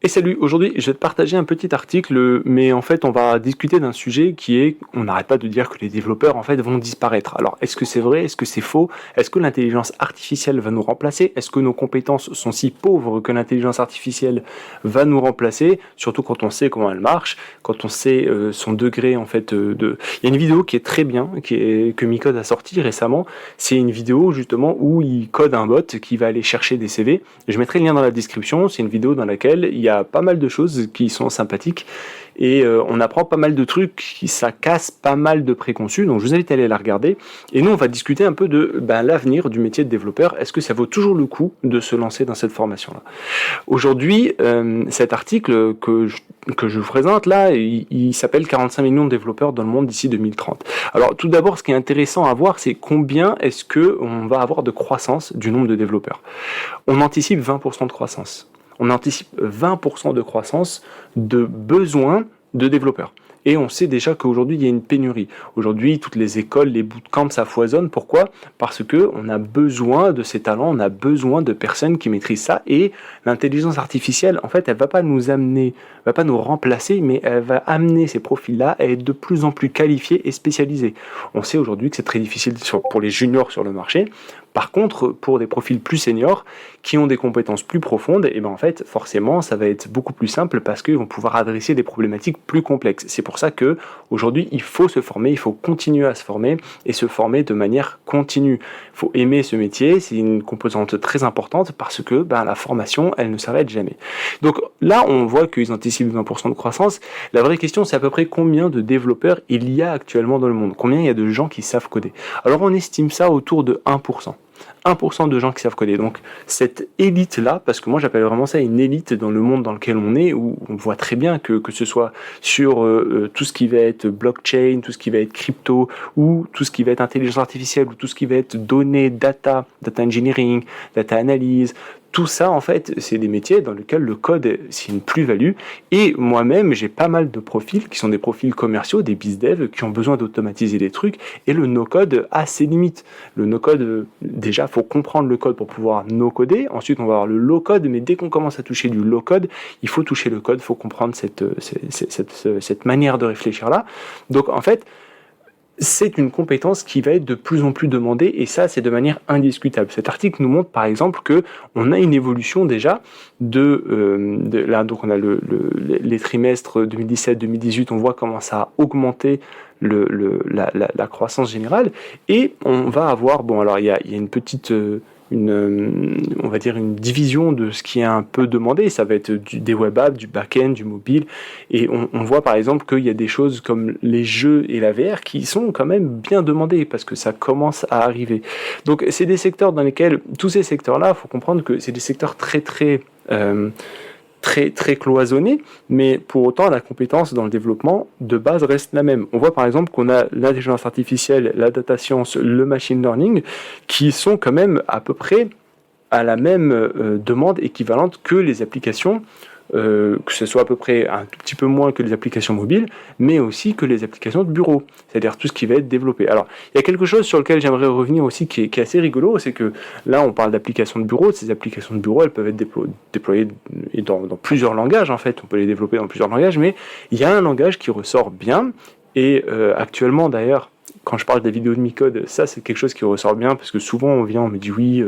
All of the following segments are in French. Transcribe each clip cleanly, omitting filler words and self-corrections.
Et salut, aujourd'hui je vais te partager un petit article, mais en fait on va discuter d'un sujet qui est, on n'arrête pas de dire que les développeurs en fait vont disparaître. Alors est-ce que c'est vrai, est-ce que c'est faux, est-ce que l'intelligence artificielle va nous remplacer, est-ce que nos compétences sont si pauvres que l'intelligence artificielle va nous remplacer, surtout quand on sait comment elle marche, quand on sait son degré en fait de... Il y a une vidéo qui est très bien, que Micode a sorti récemment, c'est une vidéo justement où il code un bot qui va aller chercher des CV, je mettrai le lien dans la description, c'est une vidéo dans laquelle il y a pas mal de choses qui sont sympathiques et on apprend pas mal de trucs, ça casse pas mal de préconçus, donc je vous invite à aller la regarder. Et nous on va discuter un peu de l'avenir du métier de développeur. Est-ce que ça vaut toujours le coup de se lancer dans cette formation-là? Aujourd'hui, cet article que je vous présente là, il s'appelle 45 millions de développeurs dans le monde d'ici 2030. Alors tout d'abord, ce qui est intéressant à voir, c'est combien est-ce que on va avoir de croissance du nombre de développeurs. On anticipe 20% de croissance. On anticipe 20% de croissance de besoins de développeurs. Et on sait déjà qu'aujourd'hui, il y a une pénurie. Aujourd'hui, toutes les écoles, les bootcamps, ça foisonne. Pourquoi? Parce qu'on a besoin de ces talents, on a besoin de personnes qui maîtrisent ça. Et l'intelligence artificielle, en fait, elle ne va pas nous amener, va pas nous remplacer, mais elle va amener ces profils-là à être de plus en plus qualifiés et spécialisés. On sait aujourd'hui que c'est très difficile pour les juniors sur le marché. Par contre, pour des profils plus seniors, qui ont des compétences plus profondes, et en fait, forcément, ça va être beaucoup plus simple parce qu'ils vont pouvoir adresser des problématiques plus complexes. C'est pour ça que aujourd'hui, il faut se former, il faut continuer à se former et se former de manière continue. Il faut aimer ce métier, c'est une composante très importante parce que la formation, elle ne s'arrête jamais. Donc là, on voit qu'ils anticipent 20% de croissance. La vraie question, c'est à peu près combien de développeurs il y a actuellement dans le monde, combien il y a de gens qui savent coder. Alors on estime ça autour de 1%. 1% de gens qui savent coder. Donc cette élite-là, parce que moi j'appelle vraiment ça une élite dans le monde dans lequel on est, où on voit très bien que ce soit sur tout ce qui va être blockchain, tout ce qui va être crypto, ou tout ce qui va être intelligence artificielle, ou tout ce qui va être données, data engineering, data analyse, tout ça, en fait, c'est des métiers dans lesquels le code, c'est une plus-value. Et moi-même, j'ai pas mal de profils qui sont des profils commerciaux, des bizdev, qui ont besoin d'automatiser des trucs. Et le no-code a ses limites. Le no-code, déjà, faut comprendre le code pour pouvoir no-coder. Ensuite, on va avoir le low-code. Mais dès qu'on commence à toucher du low-code, il faut toucher le code. Il faut comprendre cette manière de réfléchir-là. Donc, en fait, c'est une compétence qui va être de plus en plus demandée et ça, c'est de manière indiscutable. Cet article nous montre par exemple que on a une évolution déjà là, donc on a les trimestres 2017-2018, on voit comment ça a augmenté la croissance générale et on va avoir, alors il y a une petite... on va dire une division de ce qui est un peu demandé, ça va être des web apps, du back-end, du mobile, et on voit par exemple qu'il y a des choses comme les jeux et la VR qui sont quand même bien demandés parce que ça commence à arriver. Donc c'est des secteurs dans lesquels, tous ces secteurs-là, il faut comprendre que c'est des secteurs très cloisonné, mais pour autant la compétence dans le développement de base reste la même. On voit par exemple qu'on a l'intelligence artificielle, la data science, le machine learning, qui sont quand même à peu près à la même demande équivalente que les applications, que ce soit à peu près un tout petit peu moins que les applications mobiles, mais aussi que les applications de bureau, c'est-à-dire tout ce qui va être développé. Alors, il y a quelque chose sur lequel j'aimerais revenir aussi qui est assez rigolo, c'est que là, on parle d'applications de bureau. Ces applications de bureau, elles peuvent être déployées dans plusieurs langages, en fait. On peut les développer dans plusieurs langages, mais il y a un langage qui ressort bien, et actuellement, d'ailleurs, quand je parle des vidéos de Micode, ça c'est quelque chose qui ressort bien parce que souvent on me dit oui,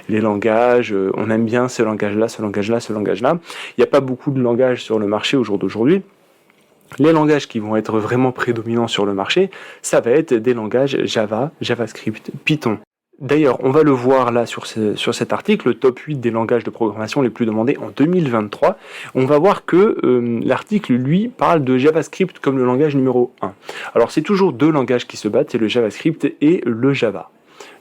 les langages, on aime bien ce langage-là, ce langage-là, ce langage-là. Il n'y a pas beaucoup de langages sur le marché au jour d'aujourd'hui. Les langages qui vont être vraiment prédominants sur le marché, ça va être des langages Java, JavaScript, Python. D'ailleurs, on va le voir là sur cet article, le top 8 des langages de programmation les plus demandés en 2023. On va voir que l'article, lui, parle de JavaScript comme le langage numéro 1. Alors, c'est toujours deux langages qui se battent, c'est le JavaScript et le Java.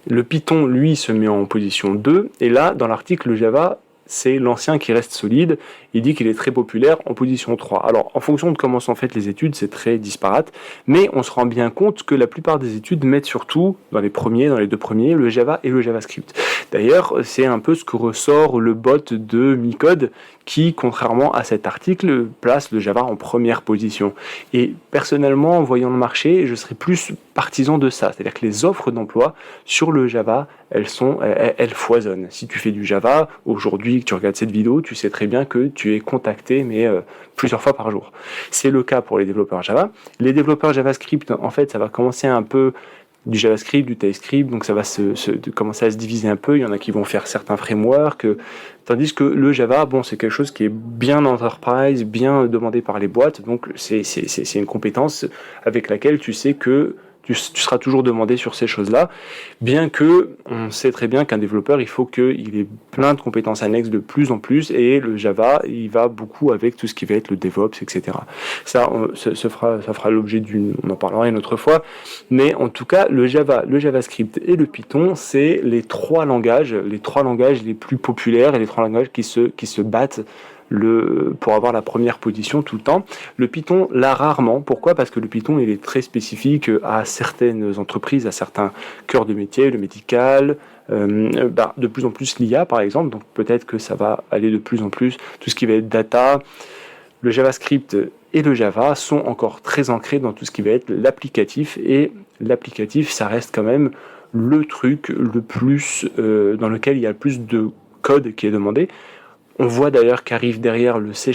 Le Python, lui, se met en position 2, et là, dans l'article, le Java, c'est l'ancien qui reste solide. Il dit qu'il est très populaire en position 3. Alors, en fonction de comment sont faites les études, c'est très disparate, mais on se rend bien compte que la plupart des études mettent surtout, dans les deux premiers, le Java et le JavaScript. D'ailleurs, c'est un peu ce que ressort le bot de Micode, qui, contrairement à cet article, place le Java en première position. Et personnellement, en voyant le marché, je serais plus partisan de ça. C'est-à-dire que les offres d'emploi sur le Java, elles foisonnent. Si tu fais du Java, aujourd'hui, que tu regardes cette vidéo, tu sais très bien que tu es contacté, mais plusieurs fois par jour. C'est le cas pour les développeurs Java. Les développeurs JavaScript, en fait, ça va commencer un peu du JavaScript, du TypeScript, donc ça va commencer à se diviser un peu. Il y en a qui vont faire certains frameworks, tandis que le Java, bon, c'est quelque chose qui est bien enterprise, bien demandé par les boîtes, donc c'est une compétence avec laquelle tu sais que tu seras toujours demandé sur ces choses-là, bien que on sait très bien qu'un développeur, il faut qu'il ait plein de compétences annexes de plus en plus, et le Java, il va beaucoup avec tout ce qui va être le DevOps, etc. Ça fera l'objet on en parlera une autre fois, mais en tout cas, le Java, le JavaScript et le Python, c'est les trois langages les plus populaires et les trois langages qui se battent pour avoir la première position tout le temps. Le Python, là, rarement. Pourquoi ? Parce que le Python, il est très spécifique à certaines entreprises, à certains cœurs de métier, le médical, de plus en plus l'IA, par exemple. Donc peut-être que ça va aller de plus en plus, tout ce qui va être data. Le JavaScript et le Java sont encore très ancrés dans tout ce qui va être l'applicatif. Et l'applicatif, ça reste quand même le truc le plus dans lequel il y a le plus de code qui est demandé. On voit d'ailleurs qu'arrive derrière le C#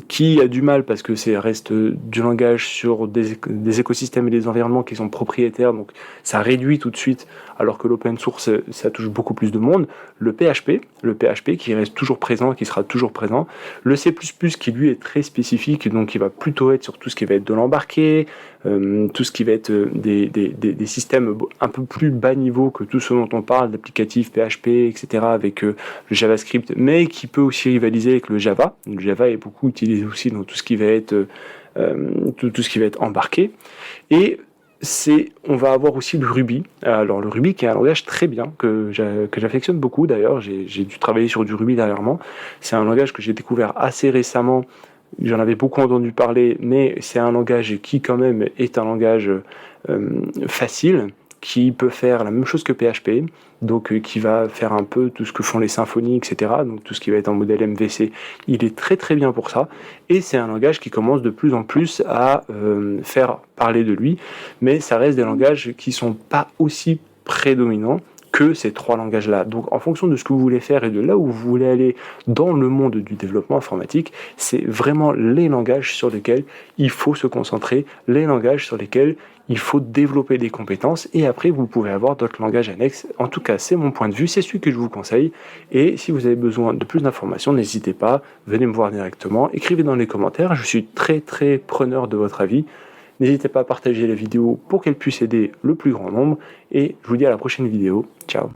qui a du mal parce que ça reste du langage sur des écosystèmes et des environnements qui sont propriétaires, donc ça réduit tout de suite, alors que l'open source, ça touche beaucoup plus de monde. Le PHP qui reste toujours présent, qui sera toujours présent. Le C++ qui lui est très spécifique, donc il va plutôt être sur tout ce qui va être de l'embarqué, tout ce qui va être des systèmes un peu plus bas niveau que tout ce dont on parle, d'applicatifs PHP, etc., avec le JavaScript, mais qui peut aussi rivaliser avec le Java. Le Java est beaucoup utilisé aussi dans tout ce qui va être tout ce qui va être embarqué. Et on va avoir aussi le Ruby. Alors le Ruby qui est un langage très bien, que j'affectionne beaucoup d'ailleurs, j'ai dû travailler sur du Ruby dernièrement. C'est un langage que j'ai découvert assez récemment, j'en avais beaucoup entendu parler, mais c'est un langage qui quand même est un langage facile, qui peut faire la même chose que PHP, donc qui va faire un peu tout ce que font les symphonies, etc. Donc tout ce qui va être en modèle MVC, il est très très bien pour ça, et c'est un langage qui commence de plus en plus à faire parler de lui, mais ça reste des langages qui sont pas aussi prédominants que ces trois langages-là. Donc en fonction de ce que vous voulez faire et de là où vous voulez aller dans le monde du développement informatique, c'est vraiment les langages sur lesquels il faut se concentrer, les langages sur lesquels il faut développer des compétences, et après vous pouvez avoir d'autres langages annexes. En tout cas, c'est mon point de vue, c'est celui que je vous conseille, et si vous avez besoin de plus d'informations, n'hésitez pas, venez me voir directement, écrivez dans les commentaires, je suis très très preneur de votre avis. N'hésitez pas à partager la vidéo pour qu'elle puisse aider le plus grand nombre, et je vous dis à la prochaine vidéo. Ciao.